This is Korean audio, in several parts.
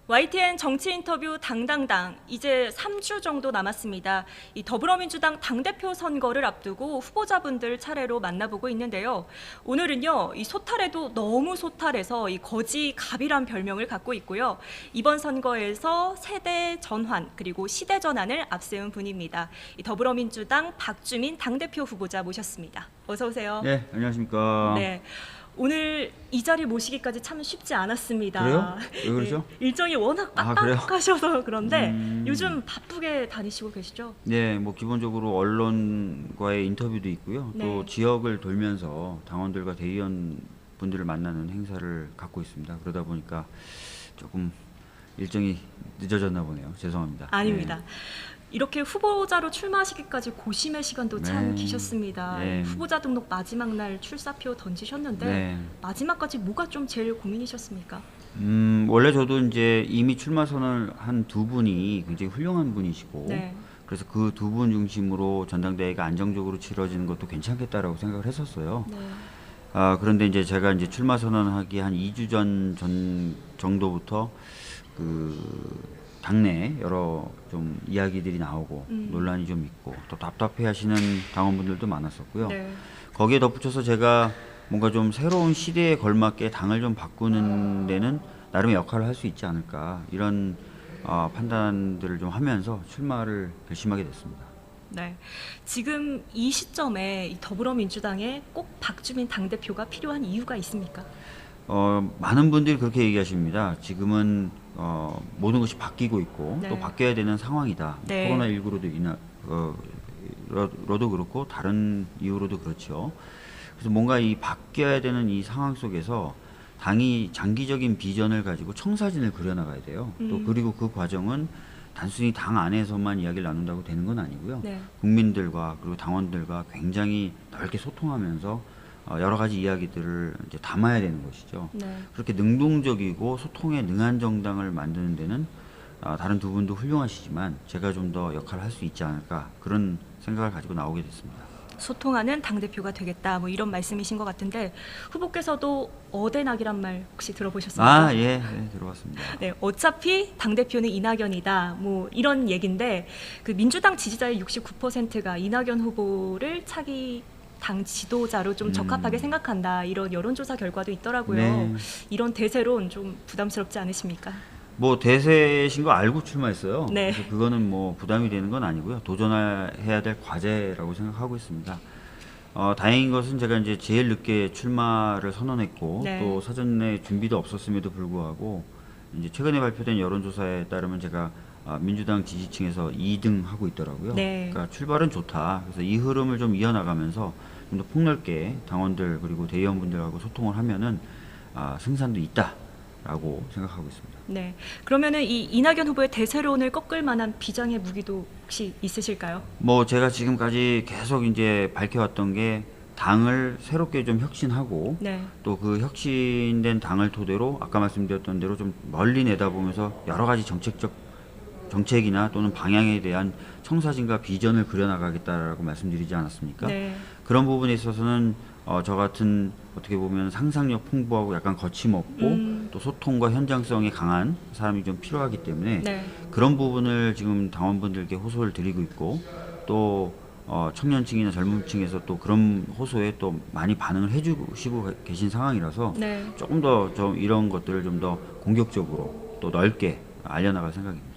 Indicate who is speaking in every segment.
Speaker 1: YTN 정치 인터뷰 당당당 이제 3주 정도 남았습니다. 이 더불어민주당 당대표 선거를 앞두고 후보자분들 차례로 만나보고 있는데요. 오늘은요, 이 소탈해도 너무 소탈해서 이 거지 갑이란 별명을 갖고 있고요. 이번 선거에서 세대 전환 그리고 시대 전환을 앞세운 분입니다. 이 더불어민주당 박주민 당대표 후보자 모셨습니다. 어서 오세요.
Speaker 2: 네, 안녕하십니까.
Speaker 1: 네. 오늘 이 자리 모시기까지 참 쉽지 않았습니다.
Speaker 2: 그래요? 왜 그러죠?
Speaker 1: 네, 일정이 워낙
Speaker 2: 그래요?
Speaker 1: 빡빡하셔서 그런데 요즘 바쁘게 다니시고 계시죠?
Speaker 2: 네, 뭐 기본적으로 언론과의 인터뷰도 있고요.
Speaker 1: 네.
Speaker 2: 또 지역을 돌면서 당원들과 대의원 분들을 만나는 행사를 갖고 있습니다. 그러다 보니까 조금 일정이 늦어졌나 보네요. 죄송합니다.
Speaker 1: 아닙니다.
Speaker 2: 네.
Speaker 1: 이렇게 후보자로 출마하시기까지 고심의 시간도 참
Speaker 2: 네.
Speaker 1: 기셨습니다.
Speaker 2: 네.
Speaker 1: 후보자 등록 마지막 날 출사표 던지셨는데
Speaker 2: 네.
Speaker 1: 마지막까지 뭐가 좀 제일 고민이셨습니까?
Speaker 2: 원래 저도 이제 이미 출마 선언을 한 두 분이 굉장히 훌륭한 분이시고
Speaker 1: 네.
Speaker 2: 그래서 그 두 분 중심으로 전당대회가 안정적으로 치러지는 것도 괜찮겠다라고 생각을 했었어요.
Speaker 1: 네.
Speaker 2: 그런데 이제 제가 이제 출마 선언하기 한 2주 전 정도부터 그 당내 여러 좀 이야기들이 나오고 논란이 좀 있고 또 답답해하시는 당원분들도 많았었고요.
Speaker 1: 네.
Speaker 2: 거기에 덧붙여서 제가 뭔가 좀 새로운 시대에 걸맞게 당을 좀 바꾸는 데는 나름의 역할을 할 수 있지 않을까 이런 판단들을 좀 하면서 출마를 결심하게 됐습니다.
Speaker 1: 네, 지금 이 시점에 이 더불어민주당에 꼭 박주민 당대표가 필요한 이유가 있습니까?
Speaker 2: 많은 분들이 그렇게 얘기하십니다. 지금은 모든 것이 바뀌고 있고
Speaker 1: 네.
Speaker 2: 또 바뀌어야 되는 상황이다.
Speaker 1: 네.
Speaker 2: 코로나19로도 로도 그렇고 다른 이유로도 그렇죠. 그래서 뭔가 이 바뀌어야 되는 이 상황 속에서 당이 장기적인 비전을 가지고 청사진을 그려나가야 돼요. 또 그리고 그 과정은 단순히 당 안에서만 이야기를 나눈다고 되는 건 아니고요.
Speaker 1: 네.
Speaker 2: 국민들과 그리고 당원들과 굉장히 넓게 소통하면서 여러 가지 이야기들을 이제 담아야 되는 것이죠.
Speaker 1: 네.
Speaker 2: 그렇게 능동적이고 소통에 능한 정당을 만드는 데는 다른 두 분도 훌륭하시지만 제가 좀 더 역할을 할 수 있지 않을까 그런 생각을 가지고 나오게 됐습니다.
Speaker 1: 소통하는 당대표가 되겠다 뭐 이런 말씀이신 것 같은데 후보께서도 어대낙이란 말 혹시 들어보셨습니까?
Speaker 2: 예, 들어봤습니다.
Speaker 1: 네, 어차피 당대표는 이낙연이다 뭐 이런 얘기인데 그 민주당 지지자의 69%가 이낙연 후보를 차기 당 지도자로 좀 적합하게 생각한다 이런 여론조사 결과도 있더라고요.
Speaker 2: 네.
Speaker 1: 이런 대세론 좀 부담스럽지 않으십니까?
Speaker 2: 뭐 대세신 거 알고 출마했어요.
Speaker 1: 네.
Speaker 2: 그래서 그거는 뭐 부담이 되는 건 아니고요. 도전해야 될 과제라고 생각하고 있습니다. 다행인 것은 제가 이제 제일 늦게 출마를 선언했고
Speaker 1: 네.
Speaker 2: 또 사전에 준비도 없었음에도 불구하고 이제 최근에 발표된 여론조사에 따르면 제가 민주당 지지층에서 2등 하고 있더라고요.
Speaker 1: 네.
Speaker 2: 그러니까 출발은 좋다. 그래서 이 흐름을 좀 이어나가면서 좀 더 폭넓게 당원들 그리고 대의원분들하고 소통을 하면은 승산도 있다라고 생각하고 있습니다.
Speaker 1: 네. 그러면은 이 이낙연 후보의 대세론을 꺾을 만한 비장의 무기도 혹시 있으실까요?
Speaker 2: 뭐 제가 지금까지 계속 이제 밝혀왔던 게 당을 새롭게 좀 혁신하고
Speaker 1: 네.
Speaker 2: 또 그 혁신된 당을 토대로 아까 말씀드렸던 대로 좀 멀리 내다보면서 여러 가지 정책이나 또는 방향에 대한 청사진과 비전을 그려나가겠다라고 말씀드리지 않았습니까?
Speaker 1: 네.
Speaker 2: 그런 부분에 있어서는 저 같은 어떻게 보면 상상력 풍부하고 약간 거침없고 또 소통과 현장성이 강한 사람이 좀 필요하기 때문에
Speaker 1: 네.
Speaker 2: 그런 부분을 지금 당원분들께 호소를 드리고 있고 또 청년층이나 젊은층에서 또 그런 호소에 또 많이 반응을 해주시고 계신 상황이라서
Speaker 1: 네.
Speaker 2: 조금 더 좀 이런 것들을 좀 더 공격적으로 또 넓게 알려나갈 생각입니다.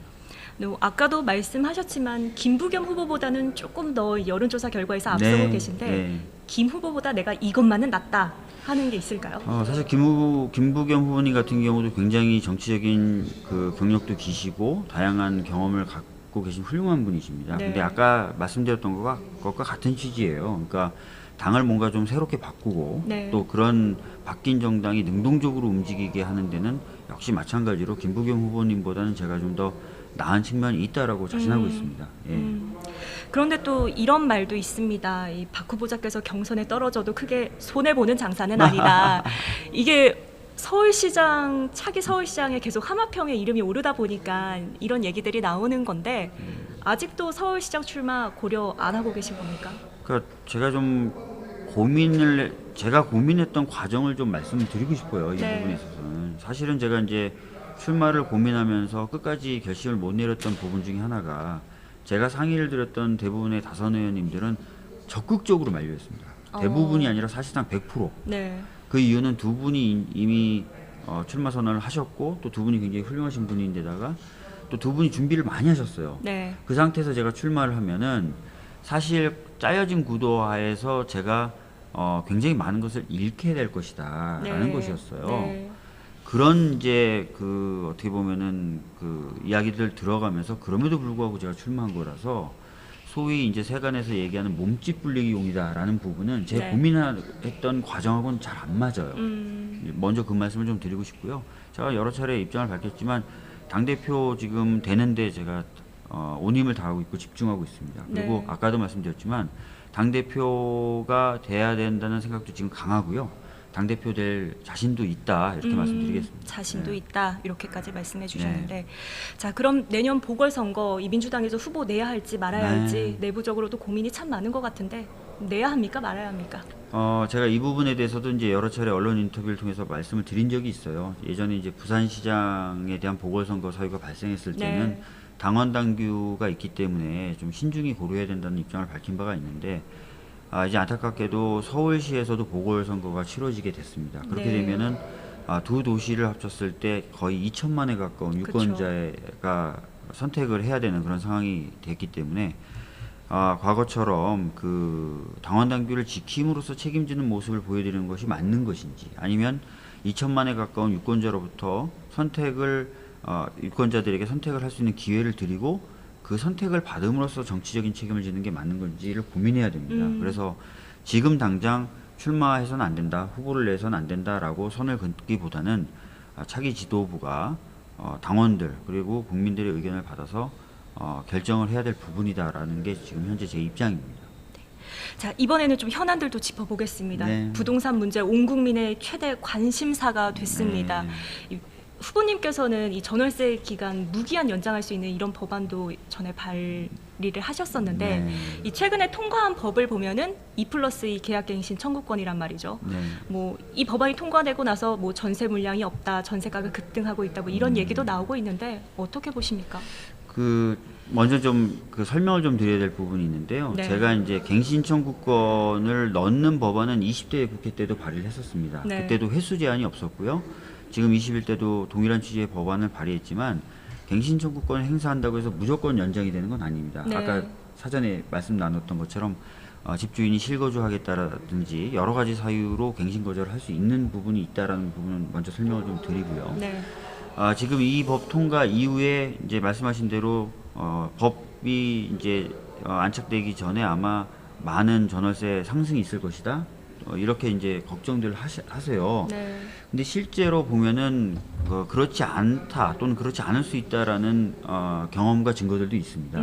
Speaker 1: 네, 아까도 말씀하셨지만 김부겸 후보보다는 조금 더 여론조사 결과에서 앞서고
Speaker 2: 네,
Speaker 1: 계신데
Speaker 2: 네.
Speaker 1: 김 후보보다 내가 이것만은 낫다 하는 게 있을까요?
Speaker 2: 사실 김부겸 후보님 같은 경우도 굉장히 정치적인 그 경력도 기시고 다양한 경험을 갖고 계신 훌륭한 분이십니다.
Speaker 1: 네.
Speaker 2: 근데 아까 말씀드렸던 것과 같은 취지예요. 그러니까 당을 뭔가 좀 새롭게 바꾸고
Speaker 1: 네.
Speaker 2: 또 그런 바뀐 정당이 능동적으로 움직이게 하는 데는 역시 마찬가지로 김부겸 후보님보다는 제가 좀 더 나은 측면이 있다라고 자신하고 있습니다. 예.
Speaker 1: 그런데 또 이런 말도 있습니다. 이 박 후보자께서 경선에 떨어져도 크게 손해 보는 장사는 아니다. 이게 서울시장 차기 서울시장에 계속 하마평의 이름이 오르다 보니까 이런 얘기들이 나오는 건데 아직도 서울시장 출마 고려 안 하고 계신 겁니까?
Speaker 2: 그러니까 제가 고민했던 과정을 좀 말씀을 드리고 싶어요. 이
Speaker 1: 네.
Speaker 2: 부분에 있어서는 사실은 제가 이제 출마를 고민하면서 끝까지 결심을 못 내렸던 부분 중에 하나가 제가 상의를 드렸던 대부분의 다선 의원님들은 적극적으로 만류했습니다. 대부분이 아니라 사실상 100%.
Speaker 1: 네.
Speaker 2: 그 이유는 두 분이 이미 출마 선언을 하셨고 또 두 분이 굉장히 훌륭하신 분인데다가 또 두 분이 준비를 많이 하셨어요.
Speaker 1: 네.
Speaker 2: 그 상태에서 제가 출마를 하면은 사실 짜여진 구도 하에서 제가 굉장히 많은 것을 잃게 될 것이다라는
Speaker 1: 네.
Speaker 2: 것이었어요.
Speaker 1: 네.
Speaker 2: 그런 이제 그 어떻게 보면은 그 이야기들 들어가면서 그럼에도 불구하고 제가 출마한 거라서 소위 이제 세간에서 얘기하는 몸집 불리기용이다라는 부분은 제
Speaker 1: 네.
Speaker 2: 고민했던 과정하고는 잘 안 맞아요. 먼저 그 말씀을 좀 드리고 싶고요. 제가 여러 차례 입장을 밝혔지만 당대표 지금 되는데 제가 온 힘을 다하고 있고 집중하고 있습니다. 그리고
Speaker 1: 네.
Speaker 2: 아까도 말씀드렸지만 당대표가 돼야 된다는 생각도 지금 강하고요. 당대표 될 자신도 있다 이렇게 말씀드리겠습니다.
Speaker 1: 자신도
Speaker 2: 네.
Speaker 1: 있다 이렇게까지 말씀해 주셨는데 자 그럼 내년 보궐선거 이 민주당에서 후보 내야 할지 말아야
Speaker 2: 네.
Speaker 1: 할지 내부적으로도 고민이 참 많은 것 같은데 내야 합니까 말아야 합니까?
Speaker 2: 제가 이 부분에 대해서도 이제 여러 차례 언론 인터뷰를 통해서 말씀을 드린 적이 있어요. 예전에 이제 부산시장에 대한 보궐선거 사유가 발생했을 때는
Speaker 1: 네.
Speaker 2: 당원 당규가 있기 때문에 좀 신중히 고려해야 된다는 입장을 밝힌 바가 있는데 이제 안타깝게도 서울시에서도 보궐선거가 치러지게 됐습니다. 그렇게
Speaker 1: 네.
Speaker 2: 되면은 두 도시를 합쳤을 때 거의 2천만에 가까운 유권자가 선택을 해야 되는 그런 상황이 됐기 때문에 과거처럼 그 당원 당규를 지킴으로써 책임지는 모습을 보여드리는 것이 맞는 것인지 아니면 2천만에 가까운 유권자로부터 선택을 유권자들에게 선택을 할 수 있는 기회를 드리고 그 선택을 받음으로써 정치적인 책임을 지는 게 맞는 건지를 고민해야 됩니다. 그래서 지금 당장 출마해서는 안 된다, 후보를 내서는 안 된다라고 선을 긋기보다는 차기 지도부가 당원들 그리고 국민들의 의견을 받아서 결정을 해야 될 부분이다라는 게 지금 현재 제 입장입니다.
Speaker 1: 자 이번에는 좀 현안들도 짚어보겠습니다.
Speaker 2: 네.
Speaker 1: 부동산 문제 온 국민의 최대 관심사가 됐습니다. 이 후보님께서는 이 전월세 기간 무기한 연장할 수 있는 이런 법안도 전에 발의를 하셨었는데
Speaker 2: 네.
Speaker 1: 이 최근에 통과한 법을 보면은 2+2 계약갱신 청구권이란 말이죠.
Speaker 2: 네.
Speaker 1: 뭐 이 법안이 통과되고 나서 뭐 전세 물량이 없다, 전세가가 급등하고 있다, 뭐 이런 얘기도 나오고 있는데 어떻게 보십니까?
Speaker 2: 그 먼저 좀 그 설명을 좀 드려야 될 부분이 있는데요.
Speaker 1: 네.
Speaker 2: 제가 이제 갱신 청구권을 넣는 법안은 20대 국회 때도 발의를 했었습니다.
Speaker 1: 네.
Speaker 2: 그때도 횟수 제한이 없었고요. 지금 21대도 동일한 취지의 법안을 발의했지만 갱신 청구권을 행사한다고 해서 무조건 연장이 되는 건 아닙니다.
Speaker 1: 네.
Speaker 2: 아까 사전에 말씀 나눴던 것처럼 집주인이 실거주하겠다라든지 여러 가지 사유로 갱신 거절을 할 수 있는 부분이 있다라는 부분은 먼저 설명을 좀 드리고요.
Speaker 1: 네.
Speaker 2: 지금 이 법 통과 이후에 이제 말씀하신 대로 법이 이제 안착되기 전에 아마 많은 전월세 상승이 있을 것이다. 이렇게 이제 걱정들 하세요.
Speaker 1: 네.
Speaker 2: 근데 실제로 보면은 그렇지 않다 또는 그렇지 않을 수 있다라는 경험과 증거들도 있습니다.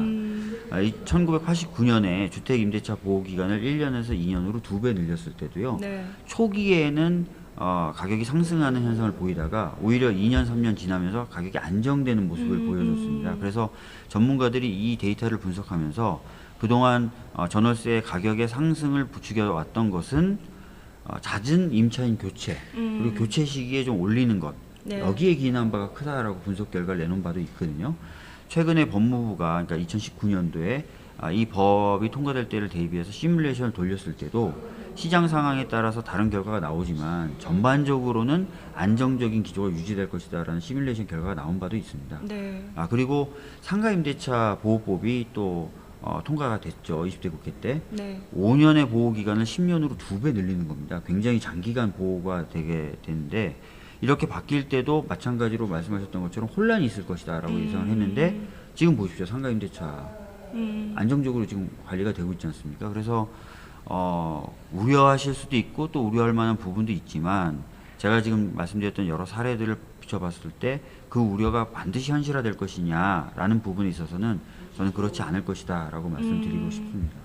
Speaker 2: 1989년에 주택 임대차 보호 기간을 1년에서 2년으로 2배 늘렸을 때도요.
Speaker 1: 네.
Speaker 2: 초기에는 가격이 상승하는 현상을 보이다가 오히려 2년, 3년 지나면서 가격이 안정되는 모습을 보여줬습니다. 그래서 전문가들이 이 데이터를 분석하면서 그동안 전월세 가격의 상승을 부추겨 왔던 것은 잦은 임차인 교체 그리고 교체 시기에 좀 올리는 것
Speaker 1: 네.
Speaker 2: 여기에 기인한 바가 크다라고 분석 결과를 내놓은 바도 있거든요. 최근에 법무부가 그러니까 2019년도에 이 법이 통과될 때를 대비해서 시뮬레이션을 돌렸을 때도 시장 상황에 따라서 다른 결과가 나오지만 전반적으로는 안정적인 기조가 유지될 것이다라는 시뮬레이션 결과가 나온 바도 있습니다.
Speaker 1: 네.
Speaker 2: 그리고 상가임대차 보호법이 또 통과가 됐죠. 20대 국회 때.
Speaker 1: 네.
Speaker 2: 5년의 보호 기간을 10년으로 2배 늘리는 겁니다. 굉장히 장기간 보호가 되게 되는데 이렇게 바뀔 때도 마찬가지로 말씀하셨던 것처럼 혼란이 있을 것이다라고 예상을 했는데 지금 보십시오. 상가임대차 안정적으로 지금 관리가 되고 있지 않습니까? 그래서 우려하실 수도 있고 또 우려할 만한 부분도 있지만 제가 지금 말씀드렸던 여러 사례들을 비춰봤을 때 그 우려가 반드시 현실화될 것이냐라는 부분에 있어서는 저는 그렇지 않을 것이다라고 말씀드리고 싶습니다.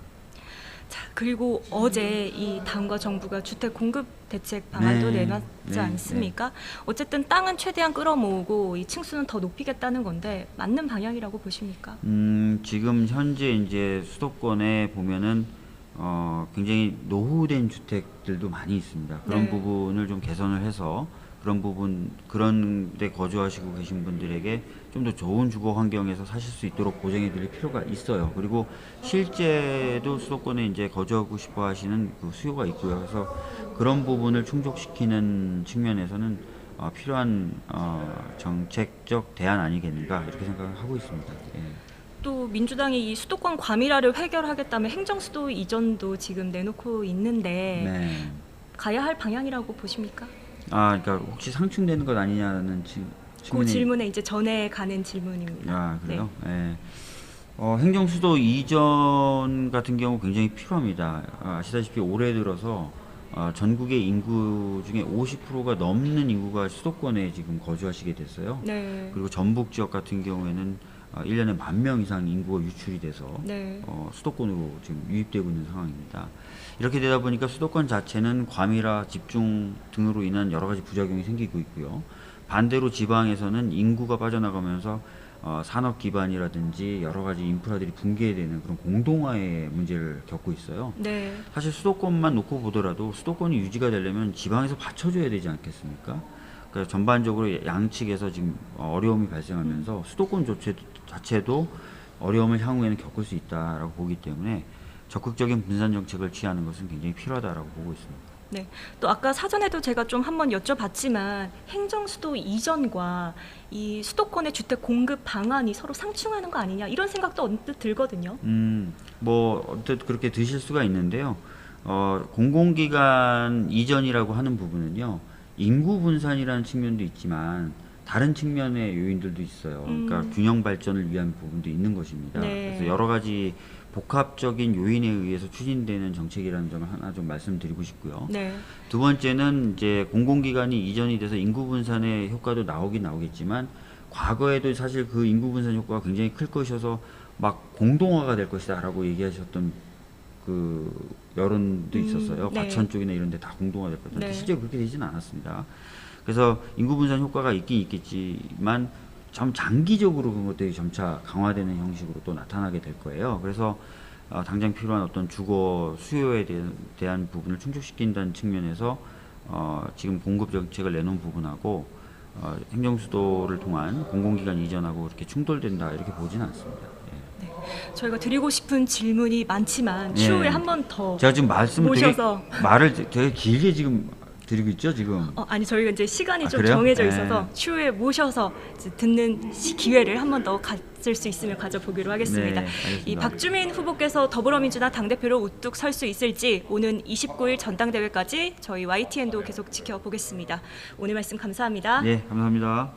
Speaker 1: 자 그리고 어제 이 당과 정부가 주택 공급 대책 방안도
Speaker 2: 네.
Speaker 1: 내놨지
Speaker 2: 네.
Speaker 1: 않습니까? 어쨌든 땅은 최대한 끌어모으고 이 층수는 더 높이겠다는 건데 맞는 방향이라고 보십니까?
Speaker 2: 지금 현재 이제 수도권에 보면은 굉장히 노후된 주택들도 많이 있습니다. 그런
Speaker 1: 네.
Speaker 2: 부분을 좀 개선을 해서 그런 데 거주하시고 계신 분들에게 좀 더 좋은 주거 환경에서 사실 수 있도록 보장해 드릴 필요가 있어요. 그리고 실제도 수도권에 이제 거주하고 싶어 하시는 그 수요가 있고요. 그래서 그런 부분을 충족시키는 측면에서는 필요한 정책적 대안 아니겠는가 이렇게 생각을 하고 있습니다. 예.
Speaker 1: 또 민주당이 이 수도권 과밀화를 해결하겠다면 행정수도 이전도 지금 내놓고 있는데
Speaker 2: 네.
Speaker 1: 가야 할 방향이라고 보십니까?
Speaker 2: 그러니까 혹시 상충되는 것 아니냐는
Speaker 1: 그 질문에 이제 전에 가는 질문입니다.
Speaker 2: 그래요? 네. 행정수도 이전 같은 경우 굉장히 필요합니다. 아시다시피 올해 들어서 전국의 인구 중에 50%가 넘는 인구가 수도권에 지금 거주하시게 됐어요.
Speaker 1: 네.
Speaker 2: 그리고 전북 지역 같은 경우에는 1년에 10,000명 이상 인구가 유출이 돼서
Speaker 1: 네.
Speaker 2: 수도권으로 지금 유입되고 있는 상황입니다. 이렇게 되다 보니까 수도권 자체는 과밀화, 집중 등으로 인한 여러 가지 부작용이 생기고 있고요. 반대로 지방에서는 인구가 빠져나가면서 산업 기반이라든지 여러 가지 인프라들이 붕괴되는 그런 공동화의 문제를 겪고 있어요.
Speaker 1: 네.
Speaker 2: 사실 수도권만 놓고 보더라도 수도권이 유지가 되려면 지방에서 받쳐줘야 되지 않겠습니까? 그러니까 전반적으로 양측에서 지금 어려움이 발생하면서 수도권 자체도 어려움을 향후에는 겪을 수 있다라고 보기 때문에 적극적인 분산 정책을 취하는 것은 굉장히 필요하다라고 보고 있습니다.
Speaker 1: 네. 또 아까 사전에도 제가 좀 한번 여쭤봤지만 행정수도 이전과 이 수도권의 주택 공급 방안이 서로 상충하는 거 아니냐 이런 생각도 언뜻 들거든요.
Speaker 2: 뭐 어쨌든 그렇게 드실 수가 있는데요. 공공기관 이전이라고 하는 부분은요. 인구 분산이라는 측면도 있지만 다른 측면의 요인들도 있어요. 그러니까 균형 발전을 위한 부분도 있는 것입니다.
Speaker 1: 네.
Speaker 2: 그래서 여러 가지 복합적인 요인에 의해서 추진되는 정책이라는 점을 하나 좀 말씀드리고 싶고요.
Speaker 1: 네.
Speaker 2: 두 번째는 이제 공공기관이 이전이 돼서 인구 분산의 효과도 나오겠지만 과거에도 사실 그 인구 분산 효과가 굉장히 클 것이어서 막 공동화가 될 것이다라고 얘기하셨던 그 여론도 있었어요.
Speaker 1: 네.
Speaker 2: 과천 쪽이나 이런 데 다 공동화 될 것이다.
Speaker 1: 네.
Speaker 2: 실제로 그렇게 되지는 않았습니다. 그래서 인구 분산 효과가 있긴 있겠지만 좀 장기적으로 그런 것들이 점차 강화되는 형식으로 또 나타나게 될 거예요. 그래서 당장 필요한 어떤 주거 수요에 대한 부분을 충족시킨다는 측면에서 지금 공급 정책을 내놓은 부분하고 행정수도를 통한 공공기관 이전하고 이렇게 충돌된다 이렇게 보지는 않습니다. 예.
Speaker 1: 저희가 드리고 싶은 질문이 많지만
Speaker 2: 예.
Speaker 1: 추후에 한 번 더
Speaker 2: 제가 지금
Speaker 1: 모셔서
Speaker 2: 말을 되게 길게 지금 드리고 있죠 지금.
Speaker 1: 아니 저희가 이제 시간이 좀
Speaker 2: 그래요?
Speaker 1: 정해져
Speaker 2: 네.
Speaker 1: 있어서 추후에 모셔서 이제 듣는 기회를 한 번 더 가질 수 있으면 가져보기로 하겠습니다.
Speaker 2: 네, 알겠습니다.
Speaker 1: 이 박주민 후보께서 더불어민주당 당대표로 우뚝 설 수 있을지 오는 29일 전당대회까지 저희 YTN도 계속 지켜보겠습니다. 오늘 말씀 감사합니다.
Speaker 2: 네, 감사합니다.